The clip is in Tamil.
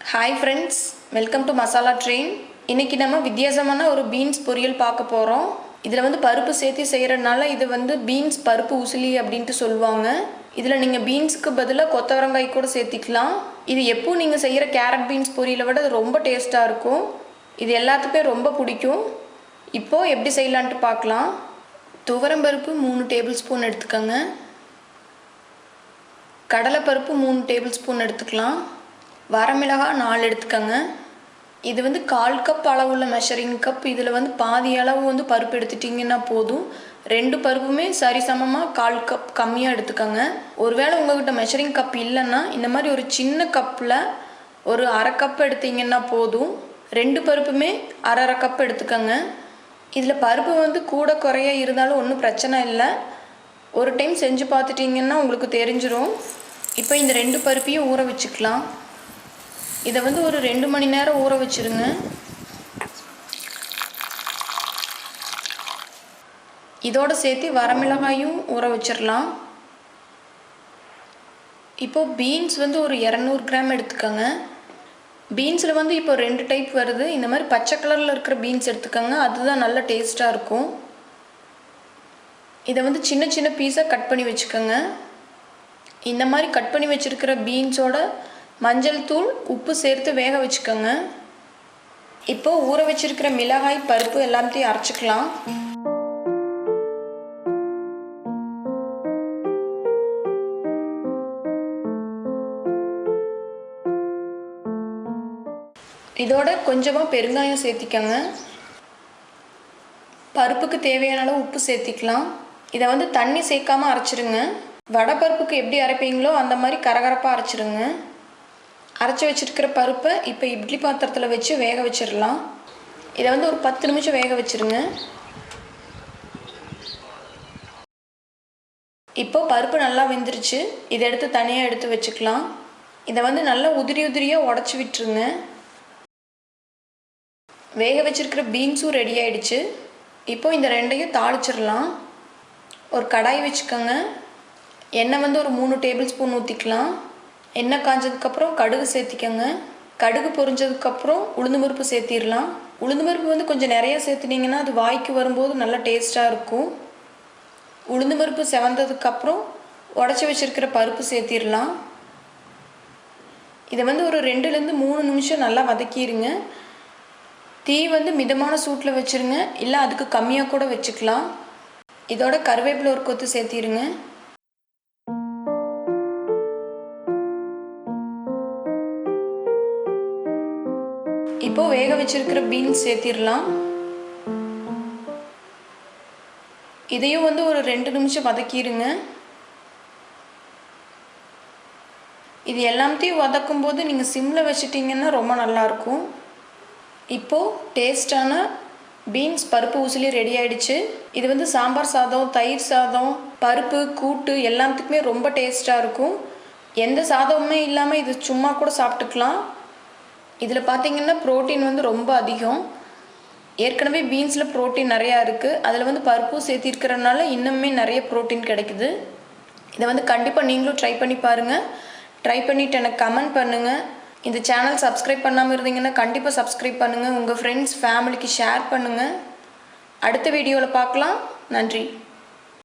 Hi friends, welcome to Masala Train. இன்னைக்கு நம்ம வித்தியாசமான ஒரு பீன்ஸ் பொரியல் பார்க்க போறோம். இதுல வந்து பருப்பு சேர்த்து செய்யறனால இது வந்து பீன்ஸ் பருப்பு உசிலி அப்படினு சொல்வாங்க. இதுல நீங்க பீன்ஸ்க்கு பதிலா கொத்தவரங்காய் கூட சேர்த்திக்கலாம். இது எப்போ நீங்க செய்யற கேரட் பீன்ஸ் பொரியலை விட ரொம்ப டேஸ்டா இருக்கும். இது எல்லாத்துக்குமே ரொம்ப பிடிக்கும். இப்போ எப்படி செய்யலாம்னு பார்க்கலாம். துவரம் பருப்பு 3 டேபிள்ஸ்பூன் எடுத்துக்கங்க. கடலை பருப்பு 3 டேபிள்ஸ்பூன் எடுத்துக்கலாம். வரமிளகாய் 4 எடுத்துக்கங்க. இது வந்து 1/4 கப் அளவுள்ள மெஷரிங் கப். இதில் வந்து பாதி அளவு வந்து பருப்பு எடுத்துட்டிங்கன்னா போதும். 2 பருப்புமே சரிசமமாக 1/4 கப் கம்மியாக எடுத்துக்கங்க. ஒருவேளை உங்கள்கிட்ட மெஷரிங் கப் இல்லைன்னா இந்த மாதிரி ஒரு சின்ன கப்பில் ஒரு 1/2 கப் எடுத்தீங்கன்னா போதும். 2 பருப்புமே 1/2 கப் எடுத்துக்கங்க. இதில் பருப்பு வந்து கூட குறைய இருந்தாலும் ஒன்றும் பிரச்சனை இல்லை. ஒரு டைம் செஞ்சு பார்த்துட்டிங்கன்னா உங்களுக்கு தெரிஞ்சிடும். இப்போ இந்த 2 பருப்பையும் ஊற வச்சுக்கலாம். இதை வந்து ஒரு 2 மணி நேரம் ஊற வச்சுருங்க. இதோடு சேர்த்து வரமிளகாயும் ஊற வச்சிடலாம். இப்போது பீன்ஸ் வந்து ஒரு 200 கிராம் எடுத்துக்கோங்க. பீன்ஸில் வந்து இப்போ 2 டைப் வருது. இந்த மாதிரி பச்சை கலரில் இருக்கிற பீன்ஸ் எடுத்துக்கோங்க. அதுதான் நல்ல டேஸ்ட்டாக இருக்கும். இதை வந்து சின்ன சின்ன பீஸாக கட் பண்ணி வச்சுக்கோங்க. இந்த மாதிரி கட் பண்ணி வச்சுருக்கிற பீன்ஸோட மஞ்சள் தூள் உப்பு சேர்த்து வேக வச்சுக்கோங்க. இப்போது ஊற வச்சிருக்கிற மிளகாய் பருப்பு எல்லாத்தையும் அரைச்சிக்கலாம். இதோட கொஞ்சமாக பெருங்காயம் சேர்த்திக்கோங்க. பருப்புக்கு தேவையான அளவு உப்பு சேர்த்திக்கலாம். இதை வந்து தண்ணி சேர்க்காமல் அரைச்சிருங்க. வடை பருப்புக்கு எப்படி அரைப்பீங்களோ அந்த மாதிரி கரகரப்பாக அரைச்சிருங்க. அரைச்சி வச்சுருக்கிற பருப்பை இப்போ இட்லி பாத்திரத்தில் வச்சு வேக வச்சிடலாம். இதை வந்து ஒரு 10 நிமிஷம் வேக வச்சுருங்க. இப்போது பருப்பு நல்லா வெந்துருச்சு. இதை எடுத்து தனியாக எடுத்து வச்சுக்கலாம். இதை வந்து நல்லா உதிரி உதிரியாக உடச்சி விட்டுருங்க. வேக வச்சுருக்கிற பீன்ஸும் ரெடி ஆகிடுச்சு. இப்போது இந்த 2ஐயும் தாளிச்சிடலாம். ஒரு கடாய் வச்சுக்கோங்க. எண்ணெய் வந்து ஒரு 3 டேபிள்ஸ்பூன் ஊற்றிக்கலாம். எண்ணெய் காஞ்சதுக்கப்புறம் கடுகு சேர்த்திக்கோங்க. கடுகு பொரிஞ்சதுக்கப்புறம் உளுந்து பருப்பு சேர்த்திடலாம். உளுந்து பருப்பு வந்து கொஞ்சம் நிறையா சேர்த்துனீங்கன்னா அது வாய்க்கு வரும்போது நல்லா டேஸ்ட்டாக இருக்கும். உளுந்து பருப்பு செவந்ததுக்கப்புறம் உடச்சி வச்சுருக்கிற பருப்பு சேர்த்திடலாம். இதை வந்து ஒரு 2லேருந்து 3 நிமிஷம் நல்லா வதக்கிடுங்க. தீ வந்து மிதமான சூட்டில் வச்சுருங்க. இல்லை அதுக்கு கம்மியாக கூட வச்சுக்கலாம். இதோட கருவேப்பிலை ஒரு கொத்து சேர்த்திடுங்க. இப்போது வேக வச்சிருக்கிற பீன்ஸ் சேர்த்திடலாம். இதையும் வந்து ஒரு 2 நிமிஷம் வதக்கிடுங்க. இது எல்லாத்தையும் வதக்கும் போது நீங்கள் சிம்மில் வச்சிட்டிங்கன்னா ரொம்ப நல்லாயிருக்கும். இப்போது டேஸ்டான பீன்ஸ் பருப்பு உசிலி ரெடி ஆகிடுச்சு. இது வந்து சாம்பார் சாதம், தயிர் சாதம், பருப்பு கூட்டு எல்லாத்துக்குமே ரொம்ப டேஸ்ட்டாக இருக்கும். எந்த சாதமுமே இல்லாமல் இது சும்மா கூட சாப்பிட்டுக்கலாம். இதில் பார்த்திங்கன்னா ப்ரோட்டீன் வந்து ரொம்ப அதிகம். ஏற்கனவே பீன்ஸில் ப்ரோட்டீன் நிறையா இருக்குது. அதில் வந்து பருப்பும் சேர்த்திருக்கிறதுனால இன்னுமே நிறைய ப்ரோட்டீன் கிடைக்குது. இதை வந்து கண்டிப்பாக நீங்களும் ட்ரை பண்ணி பாருங்கள். ட்ரை பண்ணிவிட்டு எனக்கு கமெண்ட் பண்ணுங்கள். இந்த சேனல் சப்ஸ்கிரைப் பண்ணாமல் இருந்தீங்கன்னா கண்டிப்பாக சப்ஸ்கிரைப் பண்ணுங்கள். உங்கள் ஃப்ரெண்ட்ஸ் ஃபேமிலிக்கு ஷேர் பண்ணுங்கள். அடுத்த வீடியோவில் பார்க்கலாம். நன்றி.